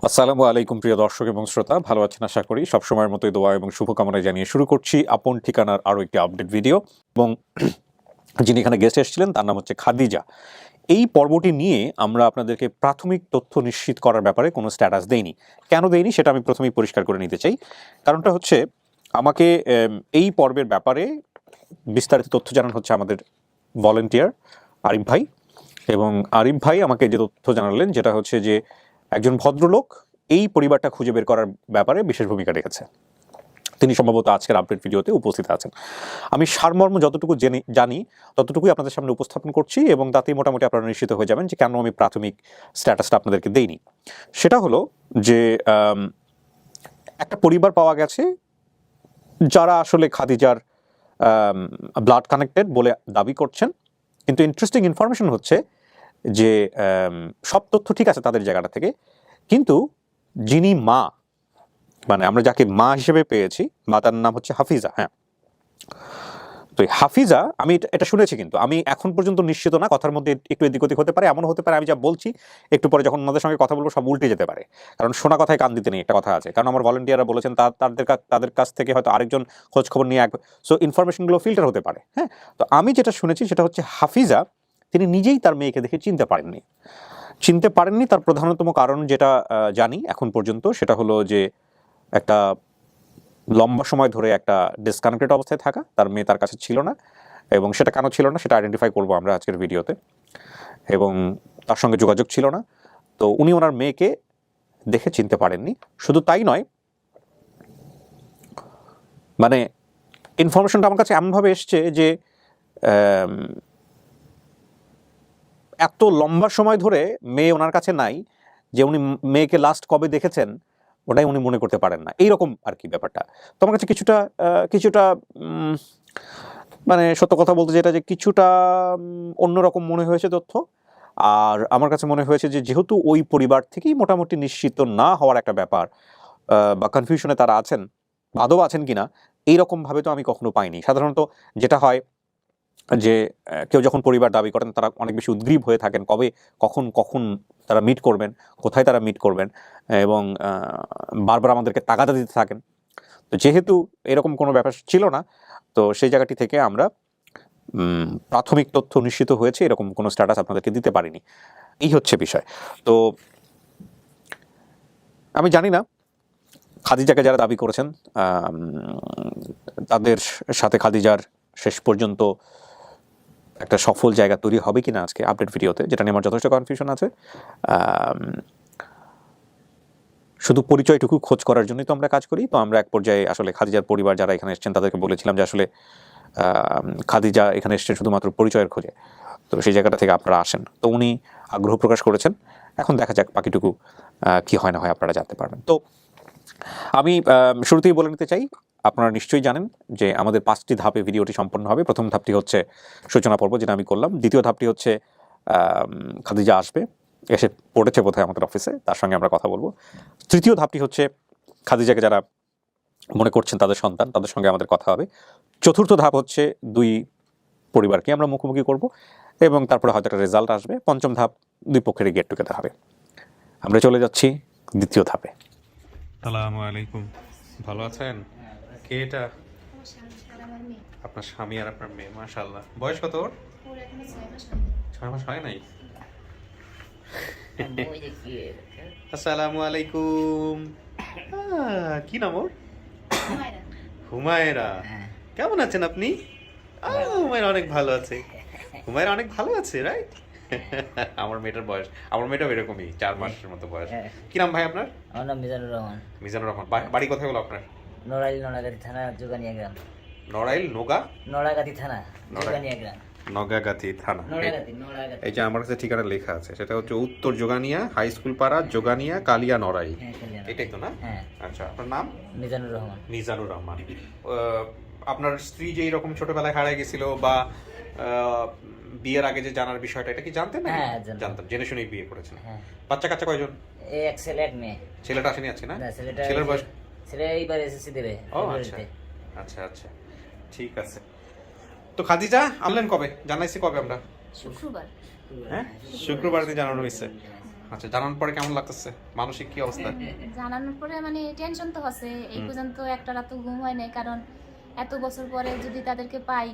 আসসালামু আলাইকুম প্রিয় দর্শক এবং শ্রোতা, ভালো আছেন আশা করি। সবসময়ের মতোই দোয়া এবং শুভকামনা জানিয়ে শুরু করছি আপন ঠিকানার আরও একটি আপডেট ভিডিও। এবং যিনি এখানে গেস্ট এসেছিলেন তার নাম হচ্ছে খাদিজা। এই পর্বটি নিয়ে আমরা আপনাদেরকে প্রাথমিক তথ্য নিশ্চিত করার ব্যাপারে কোনো স্ট্যাটাস দেইনি। কেন দেইনি সেটা আমি প্রথমেই পরিষ্কার করে নিতে চাই। কারণটা হচ্ছে, আমাকে এই পর্বের ব্যাপারে বিস্তারিত তথ্য জানানো হচ্ছে আমাদের ভলেন্টিয়ার আরিফ ভাই। এবং আরিফ ভাই আমাকে যে তথ্য জানালেন যেটা হচ্ছে যে একজন ভদ্রলোক এই পরিবারটা খুঁজে বের করার ব্যাপারে বিশেষ ভূমিকা রেখেছে। তিনি সম্ভবত আজকের আপডেট ভিডিওতে উপস্থিত আছেন। আমি সারমর্ম যতটুকু জানি ততটুকুই আপনাদের সামনে উপস্থাপন করছি, এবং তাতেই মোটামুটি আপনারা নিশ্চিত হয়ে যাবেন যে কেন আমি প্রাথমিক স্ট্যাটাসটা আপনাদেরকে দেইনি। সেটা হলো যে একটা পরিবার পাওয়া গেছে যারা আসলে খাদিজার ব্লাড কানেক্টেড বলে দাবি করছেন, কিন্তু ইন্টারেস্টিং ইনফরমেশন হচ্ছে যে সব তথ্য ঠিক আছে তাদের জায়গাটা থেকে, কিন্তু যিনি মা, মানে আমরা যাকে মা হিসেবে পেয়েছি, মাতার নাম হচ্ছে হাফিজা। হ্যাঁ, তো হাফিজা, আমি এটা শুনেছি, কিন্তু আমি এখন পর্যন্ত নিশ্চিত না। কথার মধ্যে একটু এদিক ওদিক হতে পারে, এমন হতে পারে আমি যা বলছি একটু পরে যখন ওনাদের সঙ্গে কথা বলবো সব উল্টে যেতে পারে। কারণ শোনা কথায় কান দিতে নেই, একটা কথা আছে। কারণ আমার ভলেন্টিয়াররা বলেছেন তাদের কাছ থেকে হয়তো আরেকজন খোঁজ খবর নিয়ে সো ইনফরমেশনগুলো ফিল্টার হতে পারে। হ্যাঁ, তো আমি যেটা শুনেছি সেটা হচ্ছে হাফিজা তিনি নিজেই তার মেয়েকে দেখে চিনতে পারেননি। তার প্রধানতম কারণ যেটা জানি এখন পর্যন্ত সেটা হলো যে একটা লম্বা সময় ধরে একটা ডিসকানেক্টেড অবস্থায় থাকা, তার মেয়ে তার কাছে ছিল না, এবং সেটা কেন ছিল না সেটা আইডেন্টিফাই করবো আমরা আজকের ভিডিওতে। এবং তার সঙ্গে যোগাযোগ ছিল না, তো উনি ওনার মেয়েকে দেখে চিনতে পারেননি। শুধু তাই নয়, মানে ইনফরমেশনটা আমার কাছে এমনভাবে এসছে যে এত লম্বা সময় ধরে মেয়ে ওনার কাছে নাই, যে উনি মেয়েকে লাস্ট কবে দেখেছেন ওটাই উনি মনে করতে পারেন না, এইরকম আর কি ব্যাপারটা। তো আমার কাছে কিছুটা মানে সত্য কথা বলতে যেটা, যে কিছুটা অন্যরকম মনে হয়েছে তথ্য। আর আমার কাছে মনে হয়েছে যে যেহেতু ওই পরিবার থেকেই মোটামুটি নিশ্চিত না হওয়ার একটা ব্যাপার, বা কনফিউশনে তারা আছেন, আদৌ আছেন কিনা, এইরকমভাবে তো আমি কখনো পাইনি। সাধারণত যেটা হয় যে কেউ যখন পরিবার দাবি করেন তারা অনেক বেশি উদ্গ্রীব হয়ে থাকেন, কখন তারা মিট করবেন, কোথায় তারা মিট করবেন, এবং বারবার আমাদেরকে তাগাদা দিতে থাকেন। তো যেহেতু এরকম কোনো ব্যাপার ছিল না, তো সেই জায়গাটি থেকে আমরা প্রাথমিক তথ্য নিশ্চিত হয়েছে, এরকম কোনো স্ট্যাটাস আপনাদেরকে দিতে পারিনি। এই হচ্ছে বিষয়। তো আমি জানি না খাদিজাকে যারা দাবি করেছেন তাদের সাথে খাদিজার শেষ পর্যন্ত একটা সফল জায়গা তৈরি হবে কিনা আজকে আপডেট ভিডিওতে, যেটা নিয়ে আমার যথেষ্ট কনফিউশন আছে। শুধু পরিচয়টুকু খোঁজ করার জন্যই তো আমরা কাজ করি। তো আমরা এক পর্যায়ে আসলে খাদিজার পরিবার যারা এখানে এসেছেন তাদেরকে বলেছিলাম যে আসলে খাদিজা এখানে এসেছেন শুধুমাত্র পরিচয়ের খোঁজে, তো সেই জায়গাটা থেকে আপনারা আসেন। তো উনি আগ্রহ প্রকাশ করেছেন, এখন দেখা যাক বাকিটুকু কি হয় না হয় আপনারা জানতে পারবেন। তো আমি শুরুতেই বলে নিতে চাই, আপনারা নিশ্চয়ই জানেন যে আমাদের 5টি ধাপে ভিডিওটি সম্পন্ন হবে। প্রথম ধাপটি হচ্ছে সূচনা পর্ব, যেটা আমি করলাম। দ্বিতীয় ধাপটি হচ্ছে খাদিজা আসবে, এসে পড়েছে বোধহয় আমাদের অফিসে, তার সঙ্গে আমরা কথা বলবো। তৃতীয় ধাপটি হচ্ছে খাদিজাকে যারা মনে করছেন তাদের সন্তান, তাদের সঙ্গে আমাদের কথা হবে। চতুর্থ ধাপ হচ্ছে দুই পরিবারকে আমরা মুখোমুখি করব, এবং তারপরে হয়তো একটা রেজাল্ট আসবে। পঞ্চম ধাপ দুই পক্ষেরই গেট টুগেদার হবে। আমরা চলে যাচ্ছি দ্বিতীয় ধাপে। আসসালামু আলাইকুম, ভালো আছেন? কে এটা? আপনার স্বামী আর আপনার মেয়ে, মাশাআল্লাহ। বয়স কত ওর? 6 মাস হয় নাই। আসসালামু আলাইকুম। কি নাম ওর? হুমায়রা। কেমন আছেন আপনি? হুমায়রা অনেক ভালো আছে। হুমায়রা অনেক ভালো আছে, রাইট? আমার মেয়েটার বয়স, আমার মেয়েটাও এরকমই 4 মাসের মতো বয়স। কি নাম ভাই আপনার? আমার নাম মিজানুর রহমান। মিজানুর রহমান। বাড়ি কোথায় হলো আপনার? নড়াইল নড়াগাতি থানা, যোগানিয়া গ্রাম। নড়াইল নড়াগাতি থানা, যোগানিয়া গ্রাম। নগাগাতি থানা। নড়াগাতি। এই যে আমার কাছে ঠিকানা লেখা আছে, সেটা হচ্ছে উত্তর যোগানিয়া হাই স্কুল পাড়া, যোগানিয়া, কালিয়া, নড়াইল। এটাই তো না? হ্যাঁ। আচ্ছা, আপনার নাম? মিজানুর রহমান। মিজানুর রহমান। আপনার স্ত্রী যে এরকম ছোটবেলায় হারিয়ে গেছিল, বা বিয়ের আগে যে জানার বিষয়টা, এটা কি জানতেন না? হ্যাঁ, জানতাম, জেনে শুনেই বিয়ে করেছেন। হ্যাঁ। বাচ্চা কাচ্চা কয়জন? এক ছেলে এক মেয়ে। ছেলেটা আসেনি আজকে? না, ছেলের বয়স? ছেলে এইবার এসএসসি দেবে। ও আচ্ছা, ঠিক আছে। তো খাদিজা আমলেন কবে? জানাইছি কবে আমরা? শুক্রবার। হ্যাঁ, শুক্রবার দিন জানানো হয়েছে। আচ্ছা, জানানোর পরে কেমন লাগতেছে? মানসিক কি অবস্থা? জানানোর পরে মানে টেনশন তো হচ্ছে, এই পর্যন্ত একটা রাত ঘুম হয় নাই, কারণ এত বছর পরে যদি তাদেরকে পাই,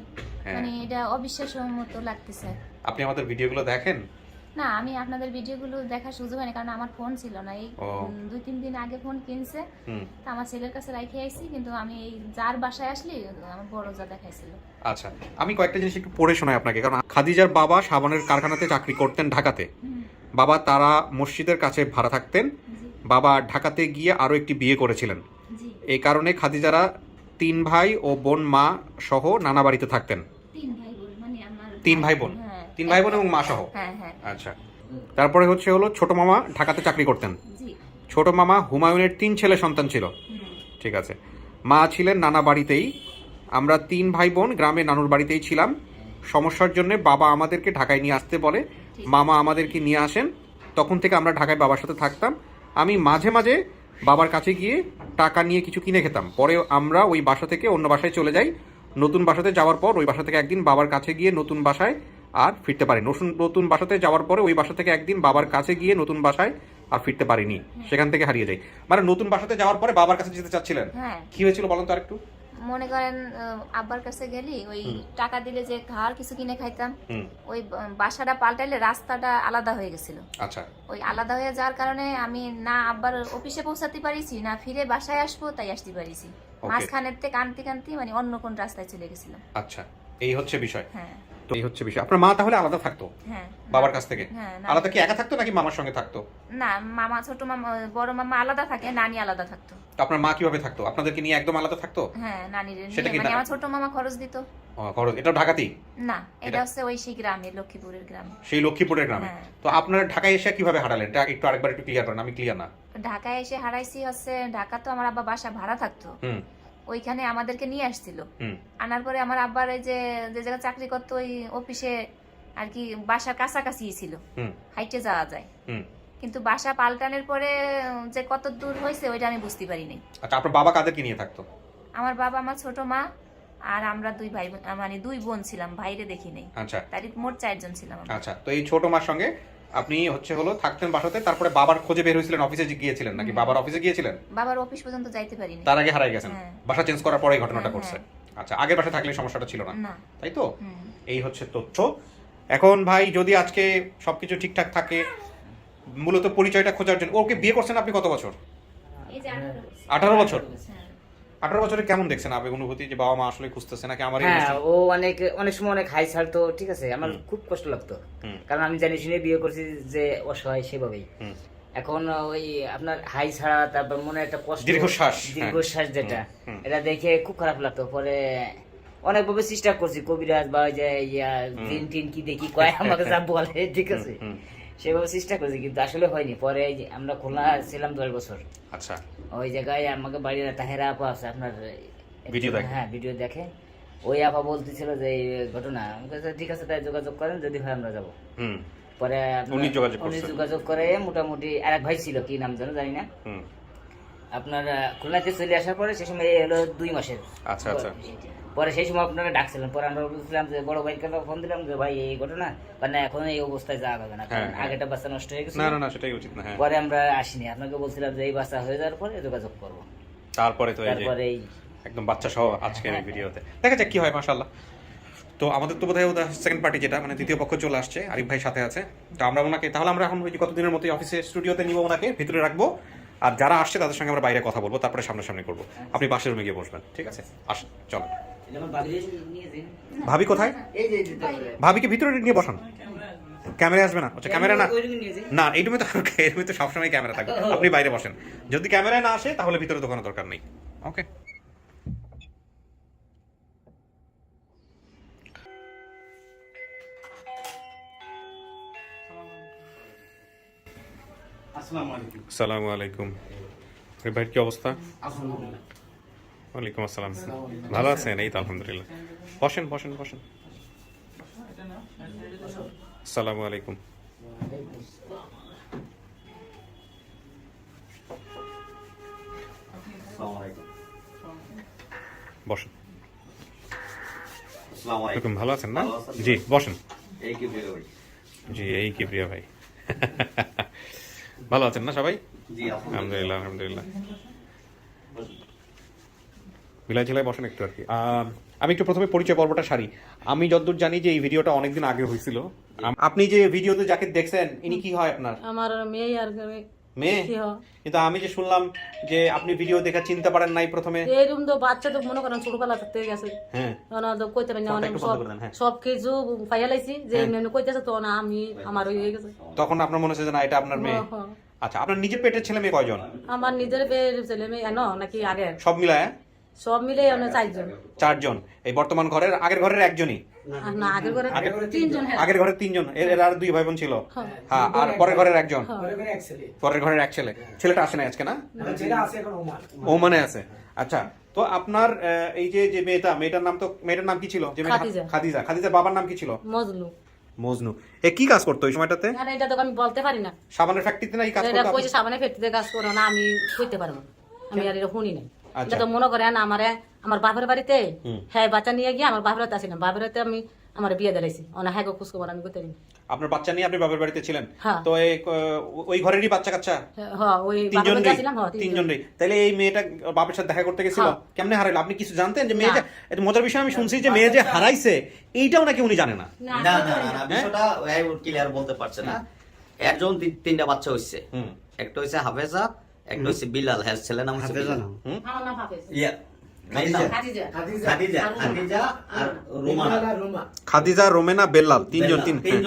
হ্যাঁ। মানে এটা অবিশ্বাস্যের মতো লাগতেছে। আপনি আমাদের ভিডিওগুলো দেখেন? না, আমি আপনাদের ভিডিওগুলো দেখার সুযোগ হয়নি, কারণ আমার ফোন ছিল না। এই ও। 2-3 দিন আগে ফোন কিনছে, হুম। তা আমার ছেলের কাছে রাখে আইছি, কিন্তু আমি এই যার বাসায় আসলি আমার বড় যা দেখাইছিল। আচ্ছা, আমি কয়েকটা জিনিস একটু পড়ে শোনাই আপনাকে, কারণ খাদিজার বাবা সাবানের কারখানাতে চাকরি করতেন ঢাকাতে। বাবা তারা মসজিদের কাছে ভাড়া থাকতেন। জি বাবা ঢাকাতে গিয়ে আরও একটি বিয়ে করেছিলেন। জি। এই কারণে খাদিজারা 3 ভাই ও বোন মা সহ নানা বাড়িতে থাকতেন। 3 ভাই বোন, মানে আমার 3 ভাই বোন? হ্যাঁ 3 ভাই বোন এবং মা সহ? হ্যাঁ হ্যাঁ। আচ্ছা, তারপরে হলো ছোট মামা ঢাকাতে চাকরি করতেন। জি। ছোট মামা হুমায়ুনের 3 ছেলে সন্তান ছিল। ঠিক আছে। মা ছিলেন নানা বাড়িতেই। আমরা 3 ভাই বোন গ্রামে নানুর বাড়িতেই ছিলাম। সমস্যার জন্য বাবা আমাদেরকে ঢাকায় নিয়ে আসতে বলে। মামা আমাদেরকে নিয়ে আসেন। তখন থেকে আমরা ঢাকায় বাবার সাথে থাকতাম। আমি মাঝে মাঝে বাবার কাছে গিয়ে টাকা নিয়ে কিছু কিনে খেতাম। পরে আমরা ওই বাসা থেকে অন্য বাসায় চলে যাই। নতুন বাসাতে যাওয়ার পর ওই বাসা থেকে একদিন বাবার কাছে গিয়ে নতুন বাসায় আর ফিরতে পারি। নতুন বাসাতে যাওয়ার পরে ওই বাসা থেকে একদিন বাবার কাছে গিয়ে নতুন বাসায় আর ফিরতে পারিনি, সেখান থেকে হারিয়ে যাই। মানে নতুন বাসাতে যাওয়ার পরে বাবার কাছে যেতে চাচ্ছিলেন? হ্যাঁ। কি হয়েছিল বলেন তো আরেকটু। মনে করেন আব্বার কাছে গেলি, ওই টাকা দিলে যে খাওয়ার কিছু কিনে খাইতাম, ওই বাসাটা পাল্টাইলে রাস্তাটা আলাদা হয়ে গেছিল। আচ্ছা। ওই আলাদা হয়ে যাওয়ার কারণে আমি না আব্বার অফিসে পৌঁছাতে পারিছি, না ফিরে বাসায় আসবো তাই আসতে পারিছি। মাঝখানের থেকে কান্তি মানে অন্য কোন রাস্তায় চলে গেছিলাম। আচ্ছা, এই হচ্ছে বিষয়। হ্যাঁ। তো এই হচ্ছে বিষয়। আপনার মা তাহলে আলাদা থাকতো হ্যাঁ বাবার কাছ থেকে? হ্যাঁ। আলাদা কি একা থাকতো নাকি মামার সঙ্গে থাকতো? না, মামা ছোট মামা বড় মামা আলাদা থাকে, নানি আলাদা থাকতো। তো আপনার মা কিভাবে থাকতো? আপনাদেরকে নিয়ে একদম আলাদা থাকতো? হ্যাঁ, নানির সেটা কি মানে আমার ছোট মামা খরচ দিত। খরচ এটা ঢাকাতেই? না, এটা হচ্ছে ওই সেই গ্রামে, লক্ষ্মীপুরের গ্রামে। সেই লক্ষ্মীপুরের গ্রামে? হ্যাঁ। তো আপনারা ঢাকায় এসে কিভাবে হারালেন? এটা একটু আরেকবার একটু ক্লিয়ার করেন, আমি ক্লিয়ার না। ঢাকায় এসে হারাইছি হচ্ছে, ঢাকা তো আমার আব্বা বাসা ভাড়া থাকতো, ওইখানে আমাদেরকে নিয়ে আসছিল। আনার পরে আমার আব্বার এই যে জায়গায় চাকরি করতো ওই অফিসে আর কি বাসার কাছাকাছি ছিল, হাইটে যাওয়া যায়। কিন্তু বাসা পাল্টানোর পরে যে কত দূর হয়েছে ওইটা আমি বুঝতে পারিনি। আচ্ছা, আপনার বাবা কাদেরকে নিয়ে থাকতো? আমার বাবা, আমার ছোট মা আর আমরা 2 ভাই, মানে 2 বোন ছিলাম, ভাইরে দেখি নাই। আচ্ছা। তাই মোট 4 জন ছিলাম আমরা। আচ্ছা, তো এই ছোট মার সঙ্গে আপনি থাকতেন বাসাতে, তারপরে বাবার খোঁজে বের হয়েছিলেন, অফিসে গিয়েছিলেন নাকি? বাবার অফিসে গিয়েছিলেন? বাবার অফিস পর্যন্ত যাইতে পারিনি, তার আগে হারাই গেছেন। হ্যাঁ। বাসা চেঞ্জ করার পরে এই ঘটনাটা হ্যাঁ, ঘটছে। আচ্ছা, আগের বাসায় থাকলে সমস্যাটা ছিল না, না। তাই তো? এই হচ্ছে তথ্য। এখন ভাই যদি আজকে সবকিছু ঠিকঠাক থাকে, মূলত পরিচয়টা খোঁজার জন্য। ওকে বিয়ে করছেন আপনি কত বছর? এই যে 18 বছর। হ্যাঁ। 18 বছরে কেমন দেখছেন আবেগ অনুভূতি, যে বাবা মা আসলে খুঁজতেছে নাকি আমার? হ্যাঁ, ও অনেক সময় অনেক হাই ছাড়তো, ঠিক আছে, আমার খুব কষ্ট লাগতো, কারণ আমি জানি শুনে বিয়ে করছি যে অসহায় সেভাবেই। এখন ওই আপনার হাই ছাড়া, তারপর মনে একটা কষ্ট, দীর্ঘশ্বাস যেটা, এটা দেখে খুব খারাপ লাগতো। পরে অনেকভাবে চেষ্টা করছি, কবিরাজ বা ওই যে জিন টিন কি দেখি কয় আমাকে যা বলে, ঠিক আছে, সেভাবে চেষ্টা করছি, কিন্তু আসলে হয়নি। পরে আমরা খুলনা ছিলাম 10 বছর। আচ্ছা। ওই জায়গায় আমাকে বাড়ির তাহেরা আপা আছে, আপনার ভিডিও দেখে? হ্যাঁ, ভিডিও দেখে। ওই আপা বলতেছিল যে এই ঘটনা, আমি বলছি, ঠিক আছে তাই যোগাযোগ করেন, যদি হয় আমরা যাবো। পরে উনি যোগাযোগ করে মোটামুটি আরেক ভাই ছিল, কি নাম জানো জানি না, আপনার খুলনাতে চলে আসার পরে সে সময় হলো 2 মাসের। আচ্ছা আচ্ছা। পরে সেই সময় আপনারা ডাকছিলেন, পরে আমরা বলছিলাম যে বড় ভাইকে ফোন দিলাম যে ভাই এই ঘটনা, মানে এখন এই অবস্থায় যাওয়া হবে না, কারণ আগেটা বাচ্চা নষ্ট হয়ে গেছে। না, সেটাই উচিত না। পরে আমরা আসিনি, আপনাকে বলছিলাম যে এই বাচ্চা হয়ে যাওয়ার পরে যোগাযোগ করবো। তারপরে তো তারপরে একদম বাচ্চা সহ আজকের এই ভিডিওতে দেখা যাক কি হয়। মাশাআল্লাহ। তো আমাদের তো বোধহয় সেকেন্ড পার্টি, যেটা মানে দ্বিতীয় পক্ষ চলে আসছে, আরিফ ভাই সাথে আছে। তো আমরা ওনাকে তাহলে আমরা এখন ওই কতদিনের মতো অফিসে স্টুডিওতে নিব, ওনাকে ভিতরে রাখবো, আর যারা আসছে তাদের সঙ্গে আমরা বাইরে কথা বলবো, তারপরে সামনাসামনি করবো। আপনি পাশের রুমে গিয়ে বসবেন, ঠিক আছে? আসেন, চলো। ভাবি কোথায়? ভাবিকে ভিতরে নিয়ে বসান। ক্যামেরা আসবে না? আচ্ছা, ক্যামেরা না, এই রুমে তো সবসময় ক্যামেরা থাকবে। আপনি বাইরে বসেন, যদি ক্যামেরায় না আসে তাহলে ভিতরে দোকানের দরকার নেই। ওকে। আসসালামু আলাইকুম। ভাই কি অবস্থা? ওয়ালাইকুম আসসালাম। ভালো আছেন? এই তো আলহামদুলিল্লাহ। বসেন বসেন বসেন। আসসালামু আলাইকুম। বসেন। ভালো আছেন না? জি বসেন। জি, এই কিবরিয়া ভাই। ভালো আছেন না সবাই? জি আলহামদুলিল্লাহ আলহামদুলিল্লাহ। বিলাই ঝিলাই বসেন একটু আর কি। আমি একটু প্রথমে পরিচয় পর্বটা সারি। আমি যতদূর জানি যে এই ভিডিওটা অনেকদিন আগে হয়েছিল। আপনি যে ভিডিওতে যাকে দেখছেন ইনি কি হয় আপনার? আমার মেয়ে আর মেয়ে? কি হয় কিন্তু আমি যে শুনলাম যে আপনি ভিডিও দেখে চিনতে পারেন নাই প্রথমে। এরকম তো বাচ্চা তো মনে করেন ছোটবেলা থাকতে গেছে, হ্যাঁ ওনা তো কইতে পারি না, ফোনটা অনেক একটু সব বন্ধ করে দেন, হ্যাঁ। সব কিছু পাইয়া লাইছি যে এমনি কইতেছে, তো না আমি আমার হয়ে গেছে। তখন আপনার মনে হচ্ছে যে না এটা আপনার মেয়ে। হ্যাঁ। আচ্ছা, আপনার নিজের পেটের ছেলে মেয়ে কয়জন? আমার নিজের ছেলে মেয়ে নাকি আগে সব মিলায় সব মিলে অনেক 4 জন। 4 জন। এই বর্তমান ঘরের আগের ঘরের একজনই? না, আগের ঘরে 3 জন। আগের ঘরের 3 জন, এর আর 2 ভাই বোন ছিল। হ্যাঁ, আর পরের ঘরের একজন। পরের ঘরের এক ছেলে। ছেলেটা আসে না আজকে? না, ওমানে আছে। আচ্ছা, তো আপনার এই যে মেয়েটার নাম কি ছিল? যে খাদিজা। খাদিজার বাবার নাম কি ছিল? মজনু। এ কি কাজ করতো ওই সময়টাতে? না, এটা তো আমি বলতে পারি না। সাবানের ফ্যাক্টরিতে না এই কাজ এটা করতো? কইছে সাবানের ফ্যাক্টরিতে কাজ করো না, আমি কইতে পারবো না, আমি আর এটা শুনি নাই। আচ্ছা। এটা তো মনে করেন আমার বাপের বাড়িতে হ্যাঁ বাচ্চা নিয়ে গিয়ে আমার বাপের বাড়িতে আসিলাম, বাপের বাড়িতে আমি আমার বিয়ে দিলাইছি, অনেক হ্যাঁ খোঁজ খবর আমি করতে পারি। আপনার বাচ্চা নিয়ে আপনি বাবার বাড়িতে ছিলেন? হ্যাঁ। তো ওই ঘরেরই বাচ্চা কাচ্চা? হ্যাঁ, ওই বাপের বাড়িতে আসিলাম। হ্যাঁ, 3 জনই। তাহলে এই মেয়েটা বাপের সাথে দেখা করতে গেছিল, হ্যাঁ। কেমনে হারাইলো? আপনি কিছু জানতেন যে মেয়ে? এটা মজার বিষয়, আমি শুনছি যে মেয়ে যে হারাইছে এইটাও নাকি উনি জানে না। না না না, বিষয়টা ক্লিয়ার বলতে পারছে না। একজন 3টা বাচ্চা হইছে, একটা হইছে হাফেজা, একটা হইছে বিলাল, হ্যাঁ ছেলে নাম হচ্ছে বিলাল। আমার নাম হাফেজ। ইয়া খাদিজা। খাদিজা আর রোমানা। খাদিজা, রোমেনা, বেল্লাল, 3 জন। 3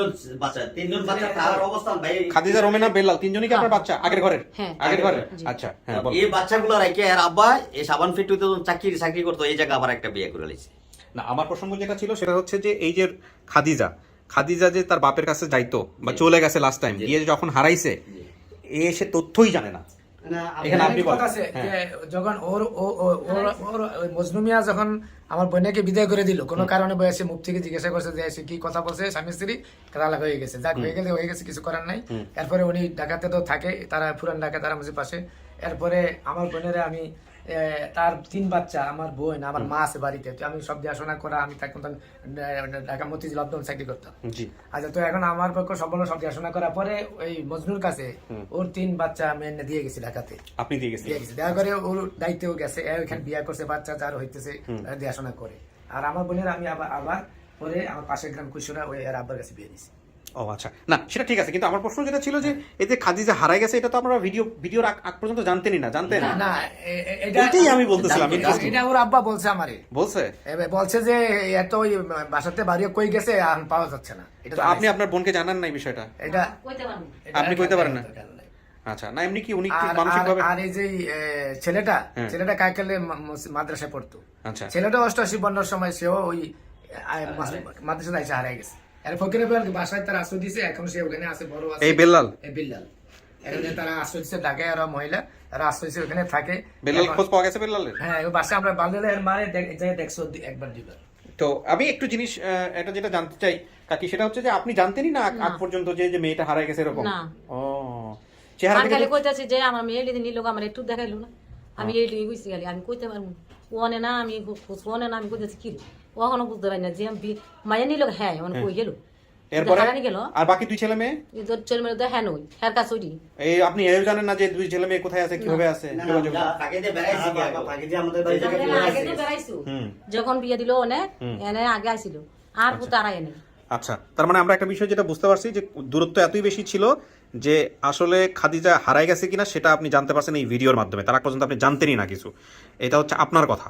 জন বাচ্চা তার অবস্থান ভাই। খাদিজা, রোমেনা, বেল্লাল 3 জনই কি আপনার বাচ্চা আগের ঘরের? হ্যাঁ। আগের ঘরের। আচ্ছা, হ্যাঁ বল। এই বাচ্চাগুলো রাখে এর আব্বা এই সাবান ফ্যাক্টরিতে চাকরি করতো, এই জায়গা আবার একটা বিয়ে করে লাইছে। না, আমার প্রসঙ্গ যেটা ছিল সেটা হচ্ছে যে এই যে খাদিজা যে তার বাপের কাছে যাইতো বা চলে গেছে লাস্ট টাইম, গিয়ে যখন হারাইছে সে তথ্যই জানে না। এখানে আপনি বলেন। যখন ওর মজনু মিয়া যখন আমার বোনকে বিদায় করে দিল কোনো কারণে, বয়সে মুখ থেকে জিজ্ঞাসা করছে যে সে কি কথা বলছে, স্বামী স্ত্রী তালাক হয়ে গেছে, যাক হয়ে গেছে, কিছু করার নাই। এরপরে উনি ঢাকাতে তো থাকে, তারা পুরান ঢাকা, তারা মুজির পাশে। এরপরে আমার বোনের আমি তার 3 বাচ্চা, আমার বোন, আমার মা আছে বাড়িতে, তো আমি সব দেখাশোনা করা, আমি তখন ঢাকা মতিঝিল লকডাউন চাকরি করতাম। আচ্ছা, তো এখন আমার পক্ষে সব দেখাশোনা করার পরে ওই মজনুর কাছে ওর 3 বাচ্চা আমি এনে দিয়ে গেছি ঢাকাতে। আপনি দিয়ে গেছেন? দেখা করে ওর দায়িত্বেও গেছে, এখানে বিয়ে করছে, বাচ্চা যার হইতেছে দেখাশোনা করে। আর আমার বোনের আমি আবার পরে আমার পাশের গ্রাম কুশোরা ওই এর আব্বার কাছে বিয়ে দিয়েছি। ও আচ্ছা, না সেটা ঠিক আছে, কিন্তু আমার প্রশ্ন যেটা ছিল যে এই যে খাদিজা হারাই গেছে, এটা তো আমরা ভিডিওর আগ পর্যন্ত জানতেনই না, জানতেন না, এটাই আমি বলতেছিলাম। এটা ওর আব্বা বলছে আমারে, বলছে যে এত ওই বাসাতে বাড়িও কই গেছে আর পাওয়া যাচ্ছে না। এটা তো আপনি আপনার বোনকে জানান নাই বিষয়টা? এটা কইতে পারবো না। আপনি কইতে পারেন না? আচ্ছা, না এমনি কি উনি মানসিক ভাবে? আর এই যে ছেলেটা কাইকালে মাদ্রাসায় পড়তো। আচ্ছা, ছেলেটা 88-92 সময় সেও ওই মাদ্রাসায় এসে হারাই গেছে। এর ফকিরের বাসায় তারা আশ্রয় দিয়েছে, এখন সে ওখানে আছে, বড় আছে, এই বেল্লাল। এখানে তারা আশ্রয় দিচ্ছে, ঢাকায় আর মহিলা তারা আশ্রয় দিচ্ছে, ওখানে থাকে। বেল্লাল খোঁজ পাওয়া গেছে বেল্লালের? হ্যাঁ, ওই বাসায় আমরা বাল্যের মারে দেখছো একবার দুইবার। তো আমি একটু জিনিস এটা যেটা জানতে চাই কাকি, সেটা হচ্ছে যে আপনি জানতেনই না আগ পর্যন্ত যে মেয়েটা হারাই গেছে এরকম? না। ও, চেহারা আমি দেখে খালি কইতাছি যে আমার মেয়ে নিল, আমার একটু দেখাইলো না, আমি এই কইছি খালি, আমি কইতে পারবো না। ওনে না, আমি ওনে না, আমি কইতেছি কি ও এখনো বুঝতে পারি না যে মায়ের নিল। হ্যাঁ, কই গেল এরপরে গেল। আর বাকি 2 ছেলে মেয়ে? ছেলে মেয়ে তো হ্যাঁ নই, হ্যার কাছে ওই এই আপনি এও জানেন না যে 2 ছেলে মেয়ে কোথায় আছে, কিভাবে আছে? যখন বিয়ে দিল এনে আগে আইছিল, আর তারা এনে। আচ্ছা, তার মানে আমরা একটা বিষয় যেটা বুঝতে পারছি যে দূরত্ব এতই বেশি ছিল যে আসলে খাদিজা হারাই গেছে কিনা সেটা আপনি জানতে পারছেন এই ভিডিওর মাধ্যমে, তার আগ পর্যন্ত আপনি জানতেনই না কিছু। এটা হচ্ছে আপনার কথা।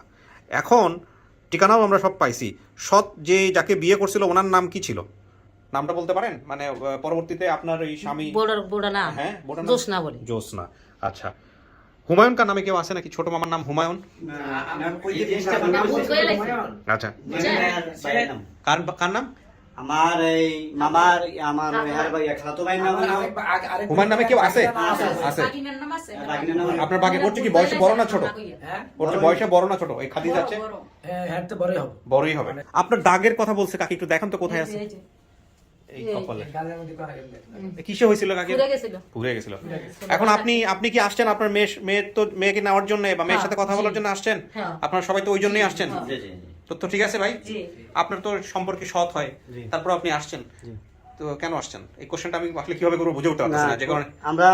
এখন ঠিকানাও আমরা সব পাইছি। যাকে বিয়ে করছিল ওনার নাম কি ছিল? নামটা বলতে পারেন? মানে পরবর্তীতে আপনার এই স্বামী বোড়া না, হ্যাঁ জোসনা বলে। জোসনা। আচ্ছা, হুমায়ুন কার নামে কেউ আছে নাকি? ছোট মামার নাম হুমায়ুন? আচ্ছা, কার নাম? আমার এই মামার আমার খালাতো ভাইয়ের নাম হুমায়ুন নামে কেউ আছে? আছে। আপনার বাকি পড়ছে কি বয়সে বড় না ছোট? পড়ছে বয়সে বড় না ছোট? এই খাদিজা আছে, হ্যাঁ তো বড়ই হবে। আপনার দাগের কথা বলছে কাকি, একটু দেখান তো কোথায় আছে? এই কপালে কিসে হয়েছিল কাকি? পুড়ে গেছিল। এখন আপনি কি আসছেন আপনার মেয়েকে নেওয়ার জন্য বা মেয়ের সাথে কথা বলার জন্য আসছেন? আপনারা সবাই তো ওই জন্যই আসছেন। তথ্য ঠিক আছে ভাই? আপনার তো সম্পর্কে সৎ হয়, তারপর আপনি আসছেন। তো কেন আসছেন এই কোশ্চেনটা আমি আসলে কিভাবে করবো বুঝে উঠতে পারছি না যে কারণে আমরা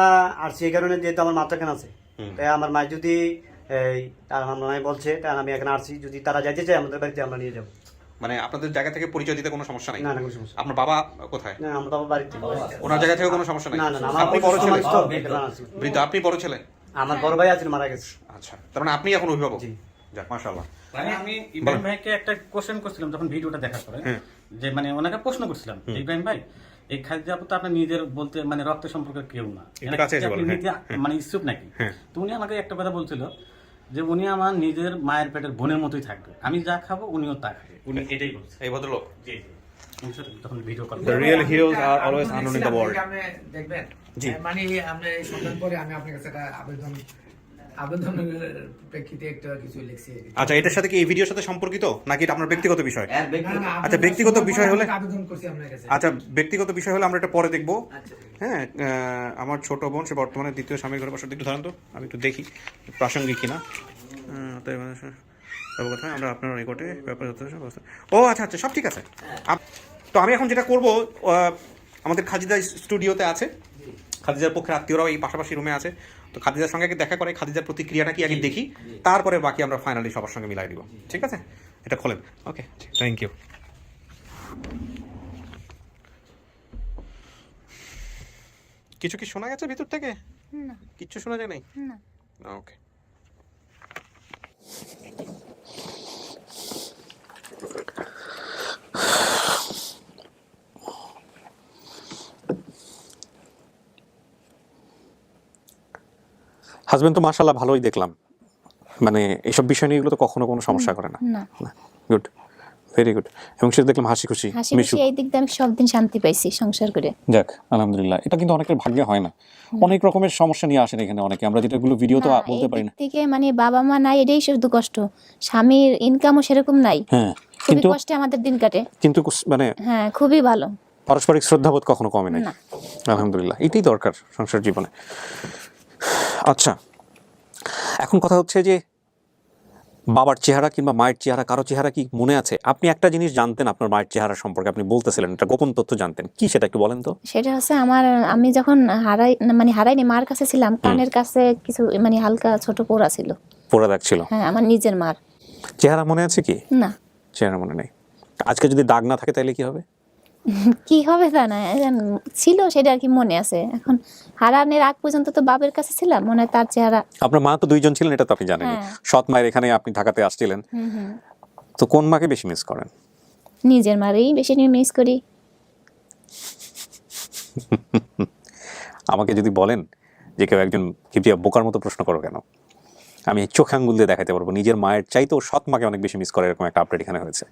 আসছি এই কারণে যেহেতু আমার মাত্রা কেন আছে, তাই আমার মা যদি এই তার আমার মাই বলছে তাই আমি এখানে আসছি, যদি তারা যাইতে চায় আমাদের বাড়িতে আমরা নিয়ে যাবো। মানে আপনাদের জায়গা থেকে পরিচয় দিতে কোনো সমস্যা নাই? না না কোনো সমস্যা আপনার বাবা কোথায়? না, আমার বাবা বাড়িতে। ওনার জায়গা থেকে কোনো সমস্যা নাই? না না না, আমার আপনি বড় ছেলে? তো এখানে আসছি। বৃদ্ধ আপনি বড় ছেলে? আমার বড় ভাই আছেন, মারা গেছে। আচ্ছা, তার মানে আপনি এখন অভিভাবক? জি। যাক, মাশাআল্লাহ। মানে আমি ইব্রাহিম ভাইকে একটা কোশ্চেন করছিলাম যখন ভিডিওটা দেখার পরে, যে মানে ওনাকে প্রশ্ন করছিলাম, ইব্রাহিম ভাই এই খাদিজা আপু তো আপনার নিজের বলতে মানে রক্তের সম্পর্কে কেউ না, একটু কাছে এসে বলেন। আপনি নিজে মানে ইচ্ছুক নাকি? তো উনি আমাকে একটা কথা বলছিল যে উনি আমার নিজের মায়ের পেটের বোনের মতোই থাকবে, আমি যা খাবো উনিও তা খাবে, উনি এটাই বলছে। এই ভদ্রলোক? জি জি, উনি সাথে তখন video call The real heroes are always unknown in the world. আপনি দেখবেন জি। মানে আমরা এই সন্ধান পরে আমি আপনার কাছে একটা আবেদনের প্রেক্ষিতে একটা কিছু লিখছি। আচ্ছা, এটার সাথে কি এই ভিডিওর সাথে সম্পর্কিত নাকি এটা আপনার ব্যক্তিগত বিষয়? এর ব্যক্তি না, না, আচ্ছা, ব্যক্তিগত বিষয় হলে আবেদন করছি আপনার কাছে। আচ্ছা, ব্যক্তিগত বিষয় হলে আমরা এটা পরে দেখবো। আচ্ছা, হ্যাঁ, আমার ছোট বোন, সে বর্তমানে দ্বিতীয় স্বামীর ঘরে বসে। একটু ধরেন তো, আমি একটু দেখি প্রাসঙ্গিক কিনা। তাই মানে কথা আমরা আপনার রেকর্ডে ব্যাপার ও আচ্ছা আচ্ছা, সব ঠিক আছে। তো আমি এখন যেটা করব, আমাদের খাদিজা স্টুডিওতে আছে, খাদিজার পক্ষে আত্মীয়রাও এই পাশাপাশি রুমে আছে। তো খাদিজার সঙ্গে আগে দেখা করে খাদিজার প্রতিক্রিয়াটা কি আগে দেখি, তারপরে বাকি আমরা ফাইনালি সবার সঙ্গে মিলাই দিব। ঠিক আছে, এটা খোলেন। ওকে, থ্যাংক ইউ। কিছু কি শোনা গেছে ভিতর থেকে? না কিচ্ছু শোনা যায় নাই? না। ওকে। হাজবেন্ড তো মাশাআল্লাহ ভালোই দেখলাম, মানে এইসব বিষয় নিয়ে এগুলো তো কখনো কোনো সমস্যা করে না। না গুড, ভেরি গুড। এবং সেটা দেখলাম হাসি খুশি হাসি মিশুক। খুশি, এই দিক দিয়ে আমি সব দিন শান্তি পাইছি সংসার করে। যাক, আলহামদুলিল্লাহ। এটা কিন্তু অনেকের ভাগ্যে হয় না, অনেক রকমের সমস্যা নিয়ে আসেন এখানে অনেকে, আমরা যেটাগুলো ভিডিও তো না, বলতে এই পারি দিক না। থেকে মানে বাবা মা নাই, এটাই শুধু কষ্ট। স্বামীর ইনকামও সেরকম নাই, হ্যাঁ, খুবই কিন্তু কষ্টে আমাদের দিন কাটে। কিন্তু মানে হ্যাঁ, খুবই ভালো। পারস্পরিক শ্রদ্ধাবোধ কখনো কমে নাই। না। আলহামদুলিল্লাহ, এটাই দরকার সংসার জীবনে। আচ্ছা, এখন কথা হচ্ছে যে বাবার চেহারা কিংবা মায়ের চেহারা, কারো চেহারা কি মনে আছে? আপনি একটা জিনিস জানতেন আপনার মায়ের চেহারা সম্পর্কে, আপনি বলতেছিলেন একটা গোপন তথ্য জানতেন, কি সেটা একটু বলেন তো? সেটা হচ্ছে আমি যখন হারাইনি মার কাছে ছিলাম, কানের কাছে কিছু মানে হালকা ছোট পোড়া ছিল। পোড়া দাগ ছিল? হ্যাঁ, আমার নিজের মার। চেহারা মনে আছে কি? না, চেহারা মনে নেই। আজকে যদি দাগ না থাকে তাহলে কি হবে? কি হবে তা না, ছিল সেটা আর কি মনে আছে। এখন হারানোর আগ পর্যন্ত তো বাবার কাছে ছিলাম, মনে হয় তার চেহারা। আপনার মা তো দুইজন ছিলেন, এটা তো আপনি জানেন। হ্যাঁ। সৎ মায়ের এখানে আপনি ঢাকাতে আসছিলেন, তো কোন মাকে বেশি মিস করেন? নিজের মারেই বেশি মিস করি। আমাকে যদি বলেন যে কেউ একজন বোকার মতো প্রশ্ন করো কেন, আমি চোখে আঙ্গুল দিয়ে দেখাতে পারবো নিজের মায়ের চাইতেও সৎ মাকে অনেক বেশি মিস করে, এরকম একটা আপডেট এখানে হয়েছে।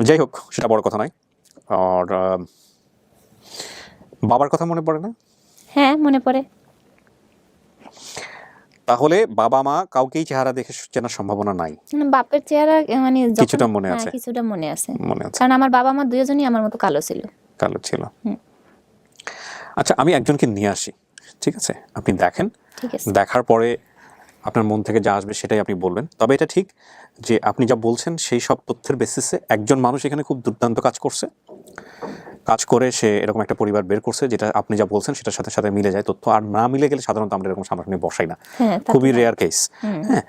যাই হোক, সেটা বড় কথা নয়। আর বাবার কথা মনে পড়ে না? হ্যাঁ, মনে পড়ে। তাহলে বাবা মা কাউকেই চেহারা দেখে চেনার সম্ভাবনা নাই? বাপের চেহারা মানে কিছুটা মনে হ্যাঁ, আছে? কিছুটা মনে আছে, মনে আছে, কারণ আমার বাবা মা দুজনই আমার মতো কালো ছিল। কালো ছিল। আচ্ছা, আমি একজনকে নিয়ে আসি, ঠিক আছে? আপনি দেখেন, ঠিক আছে। দেখার পরে আপনার মন থেকে যা আসবে সেটাই আপনি বলবেন। তবে এটা ঠিক যে আপনি যা বলছেন সেই সব তথ্যের বেসিসে একজন মানুষ এখানে খুব দুর্দান্ত কাজ করছে, কাজ করে সে এরকম একটা পরিবার বের করছে যেটা আপনি যা বলছেন সেটার সাথে সাথে মিলে যায় তথ্য। আর না মিলে গেলে সাধারণত আমরা এরকম সামনাসামনি বসাই না, হ্যাঁ, তা তো খুবই হয়। Rare case. হ্যাঁ,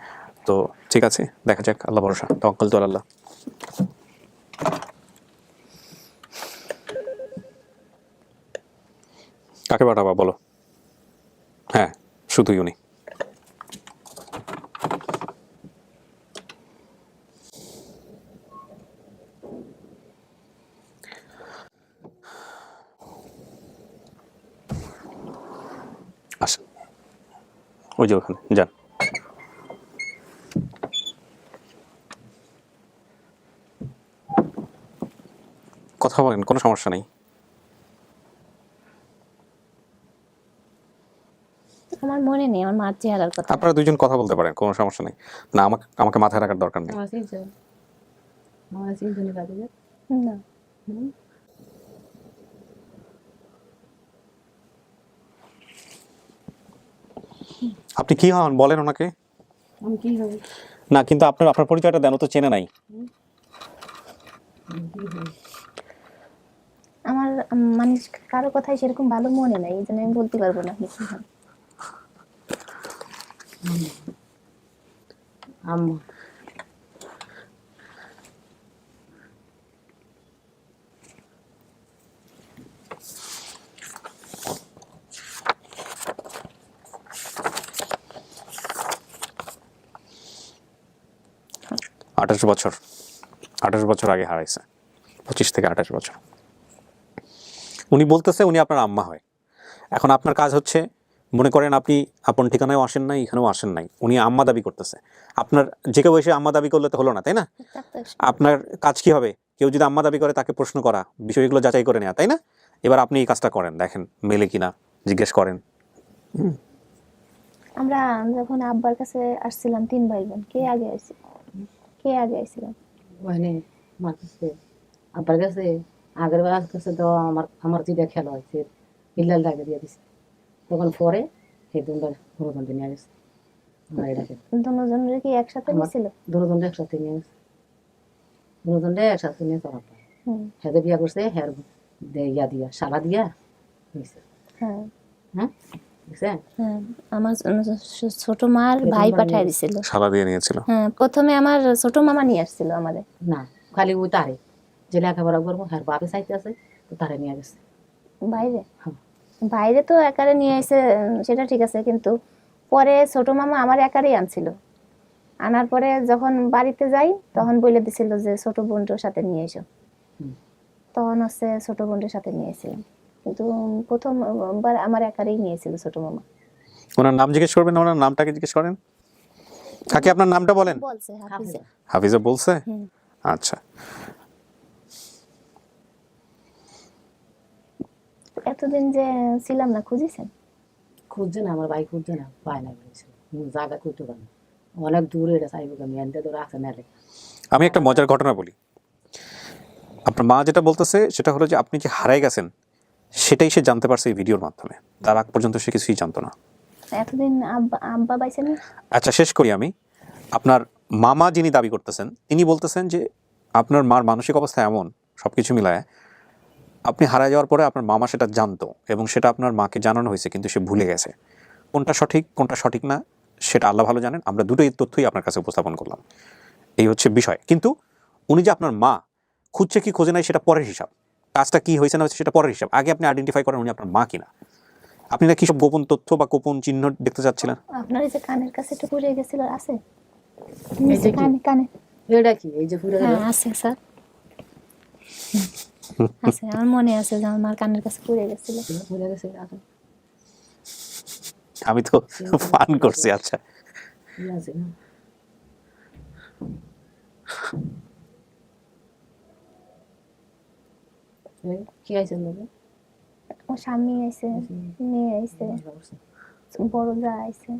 তো ঠিক আছে, দেখা যাক। আল্লাহ ভরসা, তাওয়াক্কাল তু আলাল্লাহ। কাকে পাঠাবা বলো? হ্যাঁ, শুধুই উনি। আসেন, ওই যে ওখানে যান। কথা বলেন, কোনো সমস্যা নেই। আমার মনে নেই আমার মার চেহারার কথা। আপনারা দুইজন কথা বলতে পারেন, কোনো সমস্যা নেই। না, আমাকে মাথায় রাখার দরকার নেই। না, আপনি কি হন বলেন ওনাকে। না, কিন্তু আপনার পরিচয়টা দেন, ও তো চেনে নাই। মানে কারো কথাই সেরকম ভালো মনে নাই, এই জন্য আমি বলতে পারবো না কিছু। আম্মা 28 বছর, 28 বছর আগে হারাইছে, 25 থেকে 28 বছর। উনি বলতেছে উনি আপনার আম্মা হয়। এখন আপনার কাজ হচ্ছে, মনে করেন আপনি আপন ঠিকানায় আসেন নাই, এখানেও আসেন নাই, উনি আম্মা দাবি করতেছে। আপনার যে কেউ এসে আম্মা দাবি করলে তো হলো না, তাই না? আপনার কাজ কি হবে? কেউ যদি আম্মা দাবি করে তাকে প্রশ্ন করা, বিষয়গুলো যাচাই করে নেওয়া, তাই না? এবার আপনি এই কাজটা করেন, দেখেন মেলে কিনা, জিজ্ঞেস করেন। আমরা যখন আব্বার কাছে আসছিলাম 3 ভাই বোন, কে আগে আইছিলাম? ওখানে আমার কাছে আব্বার কাছে আগের বার কাছে তো আমার যেটা খেলা হয়েছে বিল্লাল ডাকে দিয়ে দিছে, তখন পরে সেই দুজনটা নিয়ে গেছে আমার এটাকে দুজনের কি একসাথে নিছিল? দুজনটা একসাথে নিয়ে গেছে, দুজনটা একসাথে নিয়ে চলা পায়। হ্যাঁ বিয়া করছে, হ্যাঁ ইয়া দিয়া শালা দিয়া হয়েছে। হ্যাঁ হ্যাঁ বুঝছেন? হ্যাঁ, আমার ছোট মার ভাই পাঠায় দিছিল, শালা দিয়ে নিয়েছিল। হ্যাঁ প্রথমে আমার ছোট মামা নিয়ে আসছিল আমাদের। না খালি ওই তারে যে লেখাপড়া করবো হ্যাঁ বাপে চাইতে আছে তো তারে নিয়ে গেছে বাইরে। হ্যাঁ। বাইরে তো একারে নিয়ে এসে সেটা ঠিক আছে, কিন্তু পরে ছোট মামা আমার একারেই আনছিল। আনার পরে যখন বাড়িতে যাই তখন বলে দিছিল যে ছোট বোনটার সাথে নিয়ে এসো। তখন হচ্ছে ছোট বোনটার সাথে নিয়ে এসেছিলাম, কিন্তু প্রথমবার আমার একারেই নিয়েছিল ছোট মামা। ওনার নাম জিজ্ঞেস করবেন, ওনার নামটাকে জিজ্ঞেস করেন। কাকে আপনার নামটা বলেন? বলছে হাফিজা। হাফিজা বলছে? আচ্ছা। এতদিন যে ছিলাম না, খুঁজেছেন? খুঁজছে না, আমার ভাই খুঁজছে না, পায় না বলেছে জায়গা করতে পারে না, অনেক দূরে এটা চাইব আমি এনতে ধরে আছে মেলে। আমি একটা মজার ঘটনা বলি। আপনার মা যেটা বলতেছে সেটা হলো যে আপনি যে হারাই গেছেন সেটাই সে জানতে পারছে এই ভিডিওর মাধ্যমে, তার আগ পর্যন্ত সে কিছুই জানতো না। এতদিন আব্বা পাইছেন? আচ্ছা শেষ করি আমি। আপনার মামা যিনি দাবি করতেছেন তিনি বলতেছেন যে আপনার মার মানসিক অবস্থা এমন, সব কিছু মিলায় আপনি হারা যাওয়ার পরে আপনার মামা সেটা জানতো এবং সেটা আপনার মাকে জানানো হয়েছে, কিন্তু সে ভুলে গেছে। কোনটা সঠিক কোনটা সঠিক না সেটা আল্লাহ ভালো জানেন। আমরা দুটোই তথ্যই আপনার কাছে উপস্থাপন করলাম, এই হচ্ছে বিষয়। কিন্তু উনি যে আপনার মা খুঁজছে কি খোঁজে নাই সেটা পরের হিসাব, কাজটা কি হয়েছে না হয়েছে সেটা পরের হিসাব। আগে আপনি আইডেন্টিফাই করেন উনি আপনার মা কিনা। আপনি না কি সব গোপন তথ্য বা গোপন চিহ্ন দেখতে চাচ্ছিলেন? আপনার এই যে কানের কাছে একটু পুড়ে গেছিল, আছে? এই যে কি? কানে এটা কি এই যে পুরো হ্যাঁ আছে স্যার, আছে, আমার মনে আছে যে আমার কানের কাছে পুড়ে গেছিল। পুরো গেছে আছে আমি তো ফান করছি। আচ্ছা কি আছে না কি আছে লোকে ও স্বামী আইছে, মেয়ে আইছে, বড় যা আইছে।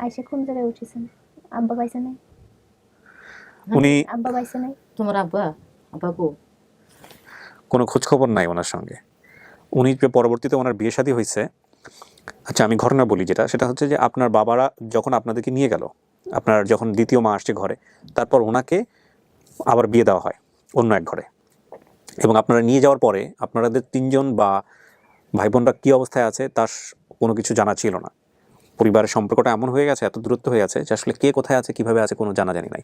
আইসে কোন জায়গায় উঠেছেন? আব্বা পাইছে নাই? উনি আব্বা পাইছে নাই? তোমার আব্বা কো? কোনো খোঁজ খবর নাই ওনার সঙ্গে। উনি যে পরবর্তীতে ওনার বিয়ে শাদী হয়েছে। আচ্ছা আমি ঘটনা বলি, যেটা সেটা হচ্ছে যে আপনার বাবারা যখন আপনাদেরকে নিয়ে গেল, আপনার যখন দ্বিতীয় মা আসছে ঘরে, তারপর ওনাকে আবার বিয়ে দেওয়া হয় অন্য এক ঘরে। এবং আপনারা নিয়ে যাওয়ার পরে আপনাদের 3 জন বা ভাই বোনরা কী অবস্থায় আছে তার কোনো কিছু জানা ছিল না। পরিবারের সম্পর্কটা এমন হয়ে গেছে, এত দূরত্ব হয়ে গেছে যে আসলে কে কোথায় আছে কীভাবে আছে কোনো জানাজানি নাই।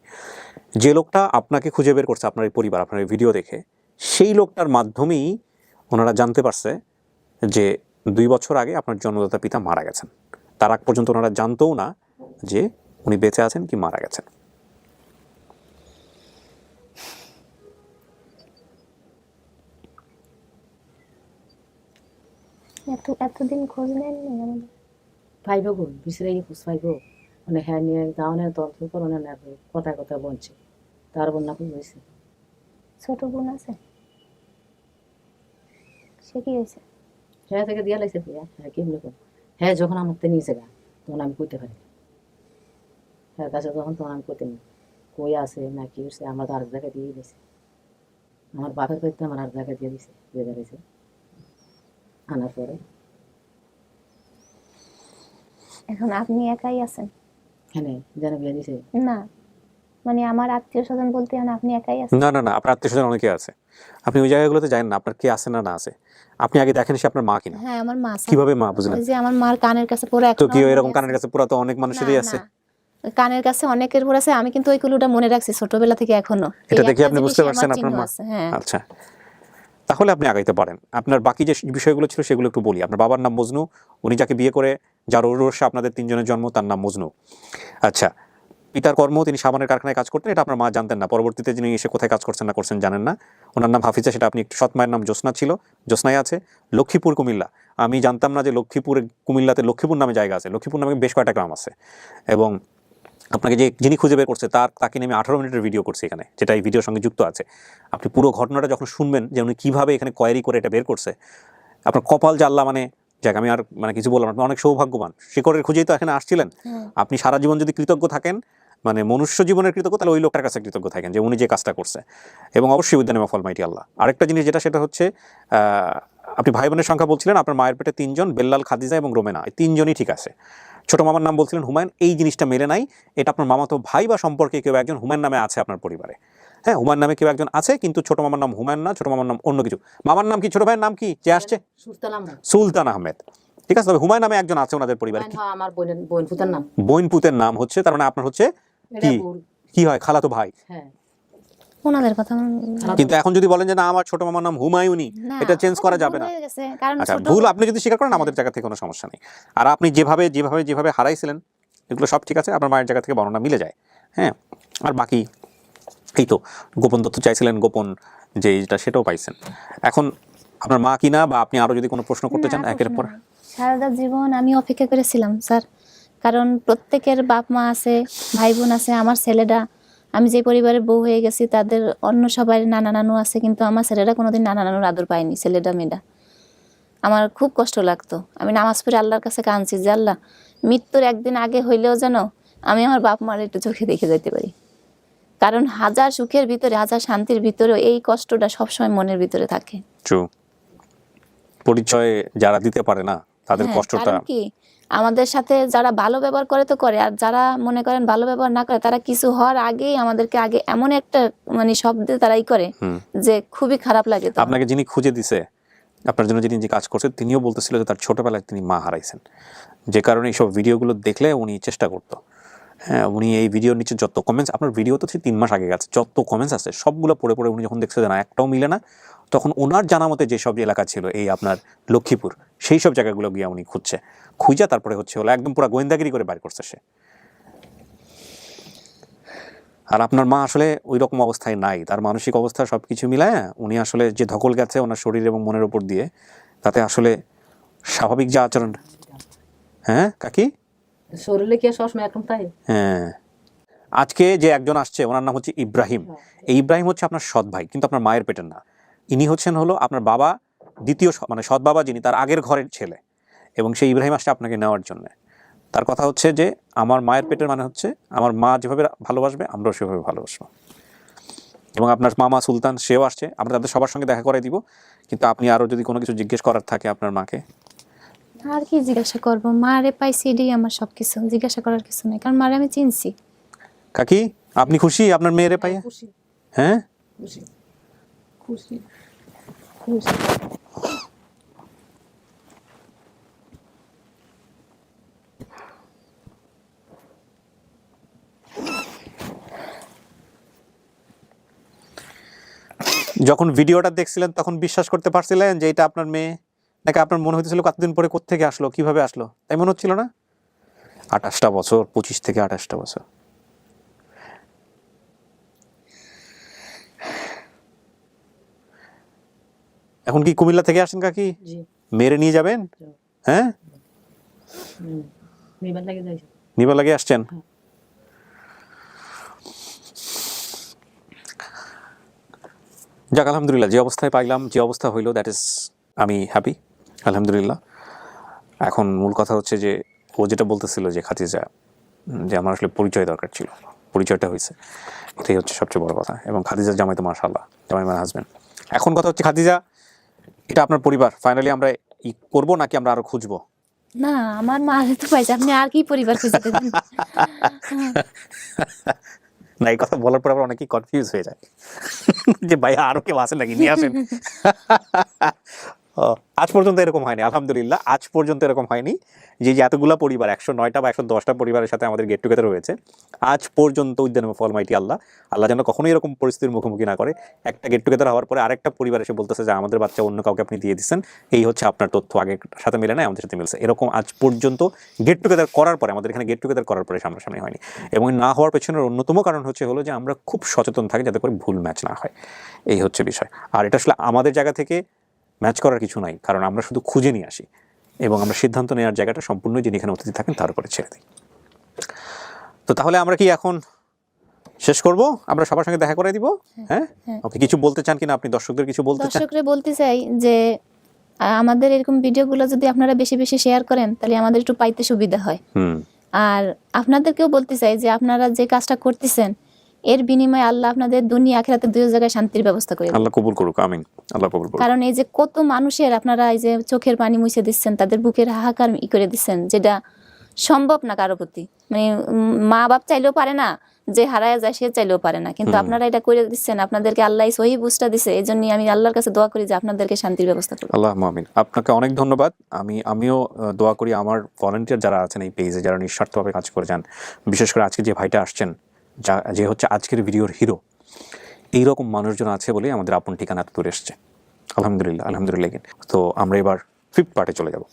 যে লোকটা আপনাকে খুঁজে বের করছে আপনার এই পরিবার, আপনার এই ভিডিও দেখে, সেই লোকটার মাধ্যমেই ওনারা জানতে পারছে যে 2 বছর আগে আপনার জন্মদাতা পিতা মারা গেছেন। তার আগ পর্যন্ত ওনারা জানতও না যে উনি বেঁচে আছেন কি মারা গেছেন। এতদিন খোঁজ নেননি আমাদের? পাইব গো বিচরে খোঁজ পাইব মানে হ্যাঁ নিয়ে গাঁৱনে তন্ত্র করণে না কথা কথা বলছে তার বন্যা খুব হয়েছে। ছোট বোন আছে, সে কি হয়েছে? হ্যাঁ থেকে দিয়া লাগছে হ্যাঁ কেমনি কর হ্যাঁ যখন আমার তো নিয়েছে গা তখন আমি কইতে পারি হ্যাঁ কাছে তখন তখন আমি কইতে নি কই আছে না কি হচ্ছে আমার তো আরেক জায়গায় দিয়ে দিয়েছে। আমার বাপের বাড়িতে আমার আরেক জায়গায় দিয়ে দিছে, দিয়ে দিয়েছে আনার পরে। এখন আপনি একাই আছেন? হ্যাঁ যেন বিয়ে দিছে না, মানে আমার আত্মীয় স্বজন বলতে মানে আপনি একাই আছেন? না না না, আপনার আত্মীয় স্বজন অনেকে আছে, আপনি ওই জায়গাগুলোতে জানেন না আপনার কে আছে না না আছে। আপনি আগে দেখেন সে আপনার মা কিনা। হ্যাঁ আমার মা আছে। কিভাবে মা বুঝলেন? ওই যে আমার মার কানের কাছে পুরো তো এখন কি এরকম কানের কাছে পুরা তো অনেক মানুষেরই আছে। কানের কাছে অনেকের পর আছে, আমি কিন্তু ওই কুলুটা মনে রাখছি ছোটবেলা থেকে এখনো। এটা এই দেখে একটা আপনি বুঝতে জিনিসই পারছেন আমার আপনার চিহ্ন মা? আছে, হ্যাঁ। আচ্ছা, তাহলে আপনি আগাইতে পারেন। আপনার বাকি যে বিষয়গুলো ছিল সেগুলো একটু বলি। আপনার বাবার নাম মজনু, উনি যাকে বিয়ে করে যার ঔরসে আপনাদের 3 জনের জন্ম, তার নাম মজনু। আচ্ছা, পিতার কর্ম, তিনি সাবানের কারখানায় কাজ করতেন, এটা আপনার মা জানতেন না। পরবর্তীতে যিনি এসে কোথায় কাজ করছেন না করছেন জানেন না। ওনার নাম হাফিজা, সেটা আপনি একটু। সৎ মায়ের নাম জ্যোৎস্না ছিল, জ্যোৎস্নাই আছে। লক্ষ্মীপুর কুমিল্লা, আমি জানতাম না যে লক্ষ্মীপুরে কুমিল্লাতে লক্ষ্মীপুর নামে জায়গা আছে। লক্ষ্মীপুর নামে বেশ কয়েকটা গ্রাম আছে। এবং আপনাকে যিনি খুঁজে বের করছে তাকে নিয়ে আমি 18 মিনিটের ভিডিও করছি এখানে, যেটা এই ভিডিওর সঙ্গে যুক্ত আছে। আপনি পুরো ঘটনাটা যখন শুনবেন যে উনি কীভাবে এখানে কোয়ারি করে এটা বের করছে, আপনার কপাল যে আল্লাহ, মানে যাক আমি আর মানে কিছু বললাম, আপনি অনেক সৌভাগ্যবান। শিকড়ের খুঁজেই তো এখানে আসছিলেন। আপনি সারা জীবন যদি কৃতজ্ঞ থাকেন, মানে মনুষ্য জীবনের কৃতজ্ঞ, তাহলে ওই লোকটার কাছে কৃতজ্ঞ থাকেন যে উনি যে কাজটা করছে। এবং অবশ্যই উদ্যানে অফ অলমাইটি আল্লাহ। আরেকটা জিনিস যেটা, সেটা হচ্ছে আপনি ভাই বোনের সংখ্যা বলছিলেন, আপনার মায়ের পেটে 3 জন, বেল্লাল, খাদিজা এবং রোমেনা, এই 3 জনই ঠিক আছে। ছোট মামার নাম বলছিলেন হুমায়ুন, এই জিনিসটা মেলে নাই। এটা আপনার মামাতো ভাই বা সম্পর্কে কেউ একজন হুমায়ুন নামে আছে আপনার পরিবারে। হ্যাঁ, হুমায়ুন নামে কেউ একজন আছে, কিন্তু ছোট মামার নাম হুমায়ুন না, ছোট মামার নাম অন্য কিছু। মামার নাম কি, ছোট ভাইয়ের নাম কি যে আসছে? সুলতান আহমেদ। ঠিক আছে, তবে হুমায়ুন নামে একজন আছে ওনাদের পরিবারে। আমার বোন পুতের নাম। বোন পুতের নাম হচ্ছে, তার মানে আপনার হচ্ছে কি হয়, খালাতো ভাই। হ্যাঁ, ওনাদের কথা কিন্তু এখন যদি বলেন যে না আমার ছোট মামার নাম হুমায়ুনি, এটা চেঞ্জ করা যাবে না। কারণ আচ্ছা, ভুল আপনি যদি স্বীকার করেন আমাদের জায়গা থেকে কোনো সমস্যা নেই। আর আপনি যেভাবে হারাইছিলেন এগুলো সব ঠিক আছে, আপনার মায়ের জায়গা থেকে বর্ণনা মিলে যায়। হ্যাঁ, আর বাকি এই তো গোপন তথ্য চাইছিলেন, গোপন যে এইটা সেটাও পাইছেন। এখন আপনার মা কিনা বা আপনি আরো যদি কোনো প্রশ্ন করতে চান একের পর। সারাটা জীবন আমি অপেক্ষা করেছিলাম স্যার, কারণ প্রত্যেকের বাপ মা আছে, ভাই বোন আছে। আমার ছেলেটা, আমি যে পরিবারের বউ হয়ে গেছি তাদের অন্য সবাই নানা নানু আছে, কিন্তু আমার ছেলেটা কোনোদিন নানা নানুর আদর পায়নি। ছেলেটা মেয়েটা আমার খুব কষ্ট লাগতো। আমি নামাজ পড়ে আল্লাহর কাছে কাঁদছি যে আল্লাহ, মৃত্যুর একদিন আগে হইলেও যেন আমি আমার বাপ মার একটু চোখে দেখে যেতে পারি। কারণ হাজার সুখের ভিতরে, হাজার শান্তির ভিতরেও এই কষ্টটা সবসময় মনের ভিতরে থাকে। পরিচয় যারা দিতে পারে না তাদের কষ্টটা কি, আমাদের সাথে যারা ভালো ব্যবহার করে তো করে, আর যারা মনে করেন ভালো ব্যবহার না করে, তারা কিছু হওয়ার আগেই আমাদেরকে আগে এমন একটা মানে শব্দে তারাই করে যে খুবই খারাপ লাগে। তো আপনাকে যিনি খুঁজে দিছে, আপনার জন্য যিনি যে কাজ করছে, তিনিও বলতেছিল যে তার ছোটবেলায় তিনি মা হারাইছেন, যে কারণে এইসব ভিডিওগুলো দেখলে উনি চেষ্টা করতো। হ্যাঁ, উনি এই ভিডিওর নিচে যত কমেন্টস, আপনার ভিডিও তো 3 মাস আগে গেছে, যত কমেন্টস আছে সবগুলো পড়ে উনি যখন দেখছে যে না একটাও মিলে না, তখন ওনার জানা মতে যেসব এলাকা ছিল এই আপনার লক্ষ্মীপুর, সেই সব জায়গাগুলো গিয়ে উনি খুঁজা তারপরে হলো একদম পুরো গোয়েন্দাগিরি করে বাইর করছে সে। আর আপনার মা আসলে ওই রকম অবস্থায় নাই, তার মানসিক অবস্থা সবকিছু মিলায় উনি আসলে যে ধকল গেছে ওনার শরীর এবং মনের উপর দিয়ে, তাতে আসলে স্বাভাবিক যে আচরণ। হ্যাঁ কাকি, শরীরে কি সবসময় এখন তাই? হ্যাঁ, আজকে যে একজন আসছে ওনার নাম হচ্ছে ইব্রাহিম। এই ইব্রাহিম হচ্ছে আপনার সৎ ভাই, কিন্তু আপনার মায়ের পেটের না। ইনি হচ্ছেন আপনার বাবা, দ্বিতীয় মানে সৎ বাবা, যিনি তার আগের ঘরের ছেলে। এবং সেই ইব্রাহিম আসছে আপনাকে নেওয়ার জন্য। তার কথা হচ্ছে যে আমার মায়ের পেটের মানে হচ্ছে আমার মা যেভাবে ভালোবাসবে আমরাও সেভাবে ভালোবাসবো। এবং আপনার মামা সুলতান সেও আসছে, আমরা তাদের সবার সঙ্গে দেখা করে দিব। কিন্তু আপনি আরও যদি কোনো কিছু জিজ্ঞেস করার থাকে আপনার মাকে। আর কি জিজ্ঞাসা করবো, মারে পাইছি এটাই আমার সবকিছু, জিজ্ঞাসা করার কিছু নেই, কারণ মারে আমি চিনছি। কাকি আপনি খুশি আপনার মেয়েরে পাইয়া? হ্যাঁ খুশি খুশি খুশি। যখন ভিডিওটা দেখছিলেন তখন বিশ্বাস করতে পারছিলেন যে এটা আপনার মেয়ে, নাকি আপনার মনে হইতেছিল কতদিন পরে কোত্থেকে আসলো, কিভাবে আসলো? তাই মনে হচ্ছিল না? 28টা বছর, 25 থেকে 28টা বছর। এখন কি কুমিল্লা থেকে আসেন কাকি? মেরে নিয়ে যাবেন? হ্যাঁ, নিবার লাগে আসছেন। যাক আলহামদুলিল্লাহ, যে অবস্থায় পাইলাম, যে অবস্থা হইলো, দ্যাট ইজ আমি হ্যাপি আলহামদুলিল্লাহ। এখন মূল কথা হচ্ছে যে ও যেটা বলতেছিল যে খাদিজা, যে আমার আসলে পরিচয় দরকার ছিল, পরিচয়টা হয়েছে, এটাই হচ্ছে সবচেয়ে বড় কথা। এবং খাদিজার জামাই তো মাশাআল্লাহ, জামাই মানে হাজবেন্ড। এখন কথা হচ্ছে খাদিজা, এটা আপনার পরিবার, ফাইনালি আমরা করবো নাকি আমরা আরো খুঁজবো? না, আমার মা তো পাইছে, আপনি আর কি পরিবার খুঁজে দেবেন? না, এই কথা বলার পর আবার অনেকেই কনফিউজ হয়ে যায় যে ভাই আরো কেউ আছে নাকি, নিয়ে আসেন। ও, আজ পর্যন্ত এরকম হয়নি, আলহামদুলিল্লাহ, আজ পর্যন্ত এরকম হয়নি যে এতগুলা পরিবার 109টা বা 110টা পরিবারের সাথে আমাদের গেট টুগেদার হয়েছে। আজ পর্যন্ত উদ্যান ফলমাইটি আল্লাহ যেন কখনোই এরকম পরিস্থিতির মুখোমুখি না করে। একটা গেট টুগেদার হওয়ার পরে আরেকটা পরিবার এসে বলতেছে যে আমাদের বাচ্চা অন্য কাউকে আপনি দিয়ে দিচ্ছেন, এই হচ্ছে আপনার তথ্য, আগের সাথে মিলে নাই, আমাদের সাথে মিলছে। এরকম আজ পর্যন্ত গেট টুগেদার করার পরে, আমাদের এখানে গেট টুগেদার করার পরে সামনাসামনি হয়নি। এবং না হওয়ার পেছনের অন্যতম কারণ হলো যে আমরা খুব সচেতন থাকি যাতে করে ভুল ম্যাচ না হয়, এই হচ্ছে বিষয়। আর এটা আসলে আমাদের জায়গা থেকে ম্যাচ করার কিছু নাই, কারণ আমরা শুধু খুঁজে নিয়ে আসি এবং আমরা সিদ্ধান্ত নেওয়ার জায়গাটা সম্পূর্ণ যিনি এখানে অতিথি থাকেন তার উপরে ছেড়ে দিই। তো তাহলে আমরা কি এখন শেষ করব? আমরা সবার সঙ্গে দেখা করে দিব। হ্যাঁ, ওকে, কিছু বলতে চান কিনা আপনি? দর্শকদের কিছু বলতে চান? দর্শকরা বলতে চাই যে আমাদের এরকম ভিডিওগুলো যদি আপনারা বেশি বেশি শেয়ার করেন তাহলে আমাদের একটু পাইতে সুবিধা হয়। আর আপনাদেরকেও বলতে চাই যে আপনারা যে কাজটা করতেছেন এর বিনিময়ে আল্লাহ আপনাদের দুনিয়া আখিরাতে দুই জায়গায় শান্তির ব্যবস্থা করে দিন। আল্লাহ কবুল করুক, আমিন। আল্লাহ কবুল করুক। কারণ এই যে কত মানুষের আপনারা এই যে চোখের পানি মুছে দিচ্ছেন, তাদের বুকের হাহাকার করে দিচ্ছেন, যেটা সম্ভব না কারো প্রতি। মানে মা বাপ চাইলেও পারে না, যে হারায় যায় সে চাইলেও পারে না, কিন্তু আপনারা এটা করে দিচ্ছেন। আপনাদেরকে আল্লাহ সহি বুঝটা দিছে, এই জন্যই আমি আল্লাহর কাছে দোয়া করি যে আপনাদেরকে শান্তির ব্যবস্থা করুন। আল্লাহ আমিন। আপনাকে অনেক ধন্যবাদ। আমিও দোয়া করি আমার ভলান্টিয়ার যারা আছেন এই পেজে, যারা নিঃস্বার্থভাবে কাজ করে যান, বিশেষ করে আজকে যে ভাইটা আসছেন, যে হচ্ছে আজকের ভিডিওর হিরো, এইরকম মানুষজন আছে বলেই আমাদের আপন ঠিকানা এত দূর এসছে। আলহামদুলিল্লাহ, আলহামদুলিল্লাহ। তো আমরা এবার 5th পার্টে চলে যাব।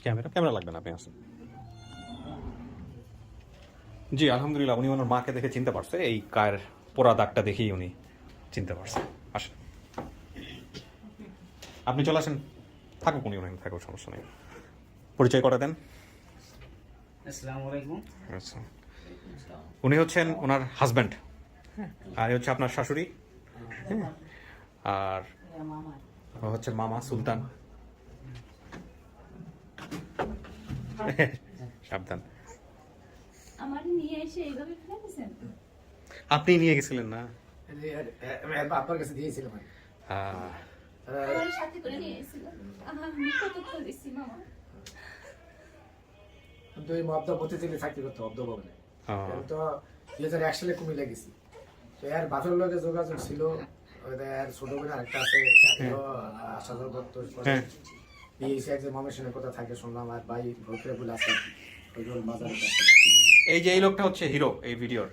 ক্যামেরা লাগবে না, আপনি আসেন। জি আলহামদুলিল্লাহ, উনি ওনার মাকে দেখে চিনতে পারছে, এই কায়ের পোড়া দাগটা দেখেই উনি চিনতে পারছে। আসেন, আপনি চলে আসেন, থাকুক উনি, ওখানে থাকুক, সমস্যা নেই। পরিচয় করে দেন। আসসালামু আলাইকুম। আচ্ছা, উনি হচ্ছেন ওনার হাজব্যান্ড, আর হচ্ছে আপনার শাশুড়ি, আর হচ্ছে মামা সুলতান। সাবধান, আপনি নিয়ে গেছিলেন না? আপনার কাছে দিয়েছিলাম কিন্তু এই মদ্দা পথে থেকে চাকরি করতে অব্দ ভবনে। তো 2001 সালে কুমিল্লা গেছি। তো এর বাপের লগে যোগাযোগ ছিল, এর ছোট বোন আরেকটা আছে, আসাদর দত্ত একজন মামের সঙ্গে কথা থাকে শুনলাম, আর ভাই ভোটরে বলে আছে বাজারে। এই যে এই লোকটা হচ্ছে হিরো এই ভিডিওর,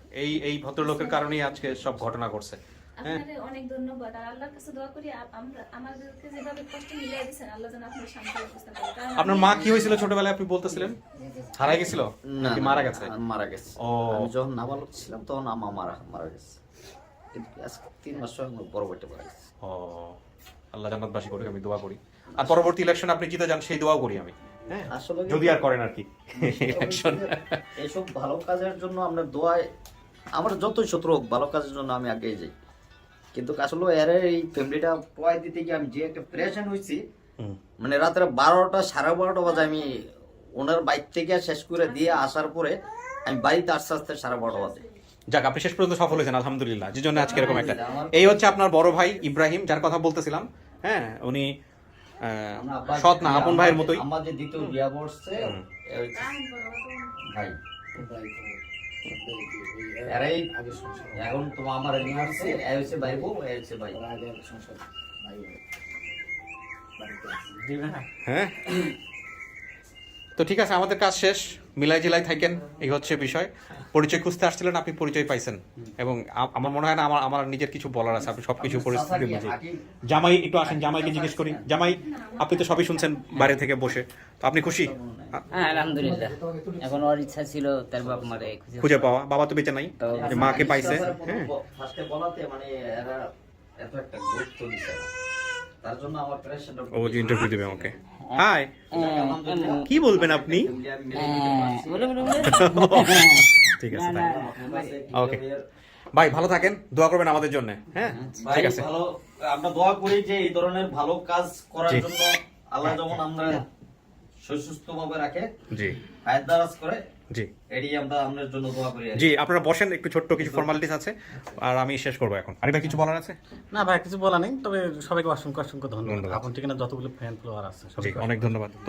এই ভদ্রলোকের কারণেই আজকে সব ঘটনা ঘটছে। আপনাদের অনেক ধন্যবাদ, আর আল্লাহর কাছে দোয়া করি আমরা আমাদেরকে যেভাবে কষ্ট মিলিয়ে দিয়েছেন আল্লাহ যেন আপনার শান্তি ব্যবস্থা করে। কারণ আপনার মা কি হয়েছিল ছোটবেলায় আপনি বলতেছিলেন? হারাই গেছিল নাকি মারা গেছে? মারা গেছে। ও, আমি যখন নাবালক ছিলাম তখন আমার মারা গেছে, কিন্তু আজকে 3 মাস আমার বড় ভাইটা মারা গেছে। ও, আল্লাহ জান্নাতবাসী করুক, আমি দোয়া করি। আর পরবর্তী ইলেকশন আপনি জিতে যান সেই দোয়াও করি আমি, আসলে যদি আর করেন আর কি ইলেকশন। এইসব ভালো কাজের জন্য আমরা দোয়ায়, আমার যতই শত্রু হোক ভালো কাজের জন্য আমি আগে যাই। কিন্তু আসলে এর এই ফ্যামিলিটা পয় দিতে গিয়ে আমি যে একটা প্রেশান হয়েছি, মানে রাতের 12টা 12:30 বাজে আমি ওনার বাইক থেকে শেষ করে দিয়ে আসার পরে আমি বাড়িতে আস্তে আস্তে 12:30 বাজে। যাক, আপনি শেষ পর্যন্ত সফল হয়েছেন আলহামদুলিল্লাহ, যে জন্য আজকে এরকম একটা। এই হচ্ছে আপনার বড় ভাই ইব্রাহিম, যার কথা বলতেছিলাম। হ্যাঁ, উনি সৎ না আপন ভাইয়ের মতোই। আমার যে দ্বিতীয় বিয়া বসছে ভাই, এখন তোমার আমার নিয়ে আসছে, এ হচ্ছে ভাই বউ, এ হচ্ছে ভাই। হ্যাঁ, তো ঠিক আছে, আমাদের কাজ শেষ, মিলাই জিলাই থাকেন, এই হচ্ছে বিষয়। পরিচয় খুঁজতে আসছিলেন, আপনি পরিচয় পাইছেন, এবং আমার মনে হয় না আমার নিজের কিছু বলার আছে, আপনি সবকিছু পরিস্থিতি বুঝে। জামাই একটু আসেন, জামাইকে জিজ্ঞেস করি। জামাই, আপনি তো সবই শুনছেন বাইরে থেকে বসে, তো আপনি খুশি? হ্যাঁ আলহামদুলিল্লাহ, এখন ওর ইচ্ছা ছিল তার বাপ মারে খুঁজে পাওয়া, বাবা তো বেঁচে নাই, যে মাকে পাইছে। হ্যাঁ, ফার্স্টে বলাতে মানে এরা এত একটা গুরুত্ব দিছে না, তার জন্য আমার প্রেশারটা। ও যে ইন্টারভিউ দিবে আমাকে। হাই, কি বলবেন আপনি? ঠিক আছে, ওকে ভাই, ভালো থাকেন, দোয়া করবেন আমাদের জন্য। হ্যাঁ, ঠিক আছে, ভালো, আমরা দোয়া করি যে এই ধরনের ভালো কাজ করার জন্য আল্লাহ যেমন আমরা সুস্থভাবে রাখে, জি হায়াত দারাজ করে। জি, এটি আমরা আপনার জন্য দোয়া করি। জি, আপনারা বসেন, একটু ছোট্ট কিছু ফর্মালিটিস আছে, আর আমি শেষ করবো এখন। আরেকটা কিছু বলার আছে? না ভাই, কিছু বলা নেই, তবে সবাইকে অসংখ্য ধন্যবাদ। আপন ঠিকানা যতগুলো ফ্যান ফলোয়ার আছে, অনেক ধন্যবাদ। তোমার